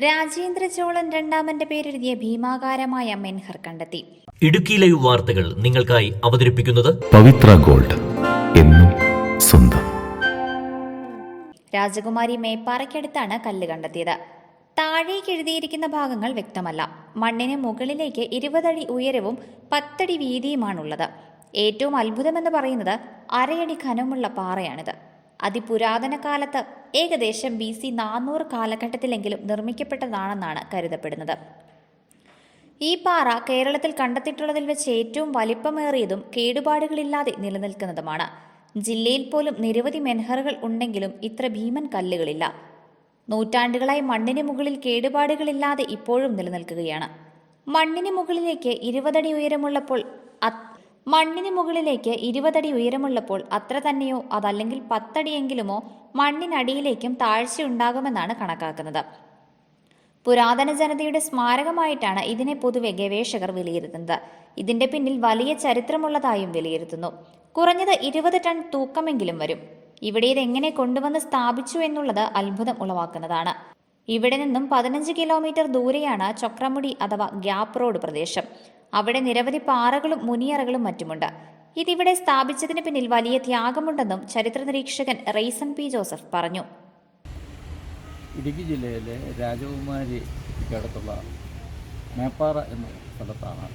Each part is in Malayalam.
രാജേന്ദ്ര ചോളൻ രണ്ടാമന്റെ പേരെഴുതിയ ഭീമാകാരമായ മെൻഹർ കണ്ടെത്തി. ഇടുക്കി ലൈവ് വാർത്തകൾ നിങ്ങൾക്കായി അവതരിപ്പിക്കുന്നത് പവിത്ര ഗോൾഡ്, എന്നും സ്വന്തം. രാജകുമാരി മേപ്പാറയ്ക്കടുത്താണ് കല്ല് കണ്ടെത്തിയത്. താഴേക്ക് എഴുതിയിരിക്കുന്ന ഭാഗങ്ങൾ വ്യക്തമല്ല. മണ്ണിന് മുകളിലേക്ക് 20 അടി ഉയരവും 10 അടി വീതിയുമാണുള്ളത്. ഏറ്റവും അത്ഭുതമെന്ന് പറയുന്നത് അരയടി ഘനമുള്ള പാറയാണിത്. അതിപുരാതന കാലത്ത് ഏകദേശം BC 400 കാലഘട്ടത്തിലെങ്കിലും നിർമ്മിക്കപ്പെട്ടതാണെന്നാണ് കരുതപ്പെടുന്നത്. ഈ പാറ കേരളത്തിൽ കണ്ടെത്തിയിട്ടുള്ളതിൽ വെച്ച് ഏറ്റവും വലിപ്പമേറിയതും കേടുപാടുകളില്ലാതെ നിലനിൽക്കുന്നതുമാണ്. ജില്ലയിൽ പോലും നിരവധി മെൻഹറുകൾ ഉണ്ടെങ്കിലും ഇത്ര ഭീമൻ കല്ലുകളില്ല. നൂറ്റാണ്ടുകളായി മണ്ണിന് മുകളിൽ കേടുപാടുകളില്ലാതെ ഇപ്പോഴും നിലനിൽക്കുകയാണ്. മണ്ണിന് മുകളിലേക്ക് 20 അടി ഉയരമുള്ളപ്പോൾ അത്ര തന്നെയോ അതല്ലെങ്കിൽ 10 അടിയെങ്കിലുമോ മണ്ണിനടിയിലേക്കും താഴ്ചയുണ്ടാകുമെന്നാണ് കണക്കാക്കുന്നത്. പുരാതന ജനതയുടെ സ്മാരകമായിട്ടാണ് ഇതിനെ പൊതുവെ ഗവേഷകർ വിലയിരുത്തുന്നത്. ഇതിന്റെ പിന്നിൽ വലിയ ചരിത്രമുള്ളതായും വിലയിരുത്തുന്നു. കുറഞ്ഞത് 20 ടൺ തൂക്കമെങ്കിലും വരും. ഇവിടെ ഇതെങ്ങനെ കൊണ്ടുവന്ന് സ്ഥാപിച്ചു എന്നുള്ളത് അത്ഭുതം ഉളവാക്കുന്നതാണ്. ഇവിടെ നിന്നും 15 കിലോമീറ്റർ ദൂരെയാണ് ചൊക്രമുടി അഥവാ ഗ്യാപ്പ് റോഡ് പ്രദേശം. അവിടെ നിരവധി പാറകളും മുനിയറകളും മറ്റുമുണ്ട്. ഇതിവിടെ സ്ഥാപിച്ചതിന് പിന്നിൽ വലിയ ത്യാഗമുണ്ടെന്നും ചരിത്ര നിരീക്ഷകൻ റെയ്സൺ പി ജോസഫ് പറഞ്ഞു. ഇടുക്കി ജില്ലയിലെ രാജകുമാരിക്കടുത്തുള്ള മേപ്പാറ എന്ന സ്ഥലത്താണ്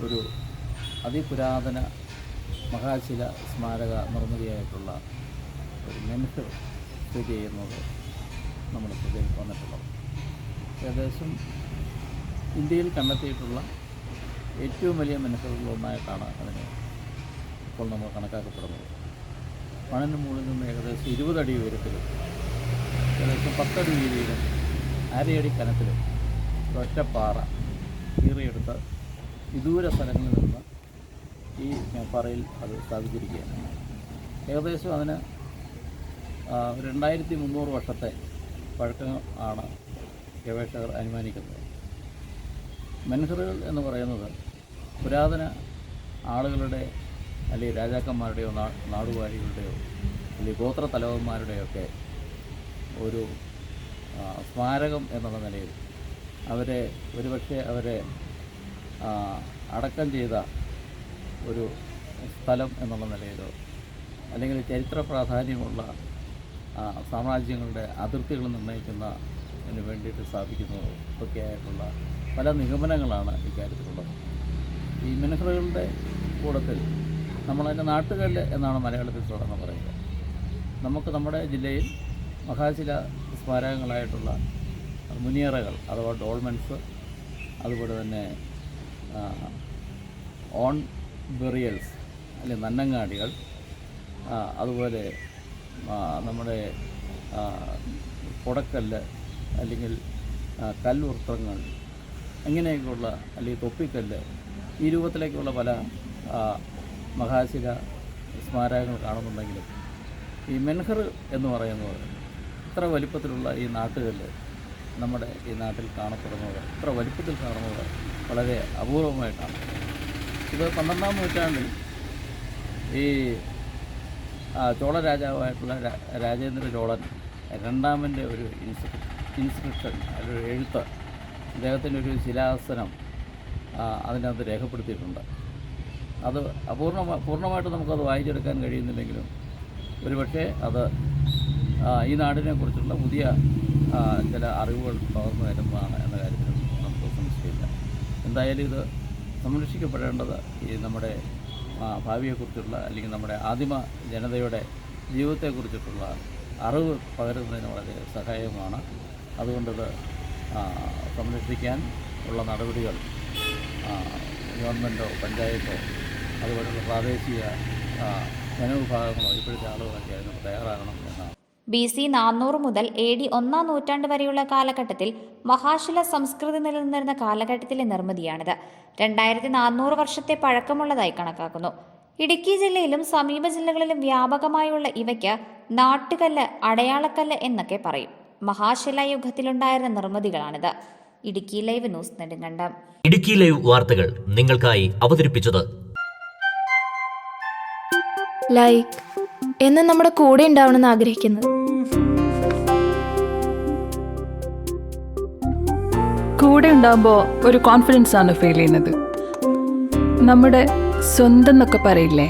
ഒരു അതിപുരാതന മഹാശില സ്മാരക നിർമ്മിതിയായിട്ടുള്ള ഒരു മെൻഹർ സ്ഥിതി ചെയ്യുന്നത് നമ്മുടെ ശ്രദ്ധയിൽ വന്നിട്ടുള്ളത്. ഏകദേശം ഇന്ത്യയിൽ കണ്ടെത്തിയിട്ടുള്ള ഏറ്റവും വലിയ മെൻഹറുകളിലൊന്നായിട്ടാണ് അതിനെ ഇപ്പോൾ നമ്മൾ കണക്കാക്കപ്പെടുന്നത്. മണ്ണിന് മുകളിൽ നിന്ന് ഏകദേശം 20 അടി ഉയരത്തിലും ഏകദേശം 10 അടി വീതിയിലും അരയടി കനത്തിലും ഒറ്റപ്പാറ കീറിയെടുത്ത് വിദൂര സ്ഥലങ്ങളിൽ നിന്ന് ഈ മേപ്പാറയിൽ അത് സ്ഥാപിച്ചിരിക്കുകയാണ്. ഏകദേശം അതിന് 2300 വർഷത്തെ പഴക്കം ആണ് ഗവേഷകർ അനുമാനിക്കുന്നത്. മെൻഹറുകൾ എന്ന് പറയുന്നത് പുരാതന ആളുകളുടെ അല്ലെങ്കിൽ രാജാക്കന്മാരുടെയോ നാടുവാഴികളുടെയോ അല്ലെങ്കിൽ ഗോത്ര തലവന്മാരുടെയൊക്കെ ഒരു സ്മാരകം എന്നുള്ള നിലയിൽ അവരെ അടക്കം ചെയ്ത ഒരു സ്ഥലം എന്നുള്ള നിലയിലോ അല്ലെങ്കിൽ ചരിത്ര പ്രാധാന്യമുള്ള സാമ്രാജ്യങ്ങളുടെ അതിർത്തികൾ നിർണ്ണയിക്കുന്നതിന് വേണ്ടിയിട്ട് സ്ഥാപിക്കുന്നതോ ഒക്കെയായിട്ടുള്ള പല നിഗമനങ്ങളാണ് ഇക്കാര്യത്തിലുള്ളത്. ഈ മെൻഹറുകളുടെ കൂട്ടത്തിൽ നമ്മളതിൻ്റെ നാട്ടുകല്ല് എന്നാണ് മലയാളത്തിൽ സാധാരണ പറയുന്നത്. നമുക്ക് നമ്മുടെ ജില്ലയിൽ മഹാശില സ്മാരകങ്ങളായിട്ടുള്ള മുനിയറകൾ അഥവാ ഡോൾമെൻസ്, അതുപോലെ തന്നെ ഓൺ ബെറിയൽസ് അല്ലെങ്കിൽ നന്നങ്ങാടികൾ, അതുപോലെ നമ്മുടെ കൊടക്കല്ല് അല്ലെങ്കിൽ കൽവൃത്തങ്ങൾ, ഇങ്ങനെയൊക്കെയുള്ള അല്ലെങ്കിൽ തൊപ്പിക്കല്ല്, ഈ രൂപത്തിലേക്കുള്ള പല മഹാശില സ്മാരകങ്ങൾ കാണുന്നുണ്ടെങ്കിലും ഈ മെൻഹർ എന്ന് പറയുന്നത് ഇത്ര വലിപ്പത്തിലുള്ള ഈ നാട്ടുകല്ല് നമ്മുടെ ഈ നാട്ടിൽ കാണപ്പെടുന്നത്, ഇത്ര വലിപ്പത്തിൽ കാണുന്നത് വളരെ അപൂർവമായിട്ടാണ്. ഇത് 12-ാം നൂറ്റാണ്ടിൽ ഈ ചോള രാജാവായിട്ടുള്ള രാജേന്ദ്ര ചോളൻ രണ്ടാമൻ്റെ ഒരു ഇൻസ്ക്രിപ്ഷൻ ഒരു എഴുത്ത്, അദ്ദേഹത്തിൻ്റെ ഒരു ശിലാസനം അതിനകത്ത് രേഖപ്പെടുത്തിയിട്ടുണ്ട്. അത് പൂർണ്ണമായിട്ട് നമുക്കത് വായിച്ചെടുക്കാൻ കഴിയുന്നില്ലെങ്കിലും ഒരുപക്ഷെ അത് ഈ നാടിനെക്കുറിച്ചുള്ള പുതിയ ചില അറിവുകൾ പകർന്നു തരുന്നതാണ് എന്ന കാര്യത്തിൽ നമുക്ക് സംശയമില്ല. എന്തായാലും ഇത് സംരക്ഷിക്കപ്പെടേണ്ടത് ഈ നമ്മുടെ ഭാവിയെക്കുറിച്ചുള്ള അല്ലെങ്കിൽ നമ്മുടെ ആദിമ ജനതയുടെ ജീവിതത്തെക്കുറിച്ചിട്ടുള്ള അറിവ് പകരുന്നതിന് വളരെ സഹായകമാണ്. അതുകൊണ്ടത് സംരക്ഷിക്കാൻ ഉള്ള നടപടികൾ ഗവൺമെൻറ്റോ പഞ്ചായത്തോ അതുപോലുള്ള പ്രാദേശിക ജനവിഭാഗങ്ങളോ ഇപ്പോഴത്തെ ആളുകളൊക്കെ അതിന് തയ്യാറാകണം എന്നാണ്. BC 400 മുതൽ AD 1-ാം നൂറ്റാണ്ട് വരെയുള്ള കാലഘട്ടത്തിൽ മഹാശില സംസ്കൃതി നിലനിന്നിരുന്ന കാലഘട്ടത്തിലെ നിർമ്മിതിയാണിത്. 2400 വർഷത്തെ പഴക്കമുള്ളതായി കണക്കാക്കുന്നു. ഇടുക്കി ജില്ലയിലും സമീപ ജില്ലകളിലും വ്യാപകമായുള്ള ഇവയ്ക്ക് നാട്ടുകല്ല്, അടയാളക്കല്ല് എന്നൊക്കെ പറയും. മഹാശിലായുഗത്തിലുണ്ടായിരുന്ന നിർമ്മിതികളാണിത്. Idukki live news, Nedumkandam. Idukki live വാർത്തകൾ നിങ്ങൾക്കായി അവതരിപ്പിച്ചത് ലൈക്ക് എന്നും നമ്മുടെ കൂടെ ഉണ്ടാവണമെന്ന് ആഗ്രഹിക്കുന്നത് കൂടെ ഉണ്ടാകുമ്പോൾ ഒരു കോൺഫിഡൻസ് ആണ് ഫീൽ ചെയ്യുന്നത്. നമ്മുടെ സ്വന്തം എന്നൊക്കെ പറയില്ലേ?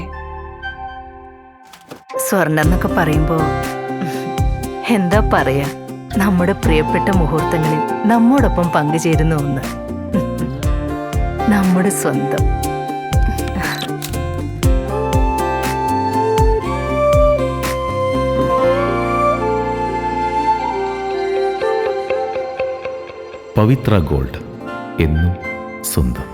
സ്വർണ്ണം എന്നൊക്കെ പറയുമ്പോൾ എന്താ പറയാ, നമ്മുടെ പ്രിയപ്പെട്ട മുഹൂർത്തങ്ങളിൽ നമ്മോടൊപ്പം പങ്കുചേരുന്ന ഒന്ന്, നമ്മുടെ സ്വന്തം. പവിത്ര ഗോൾഡ്, എന്നും സ്വന്തം.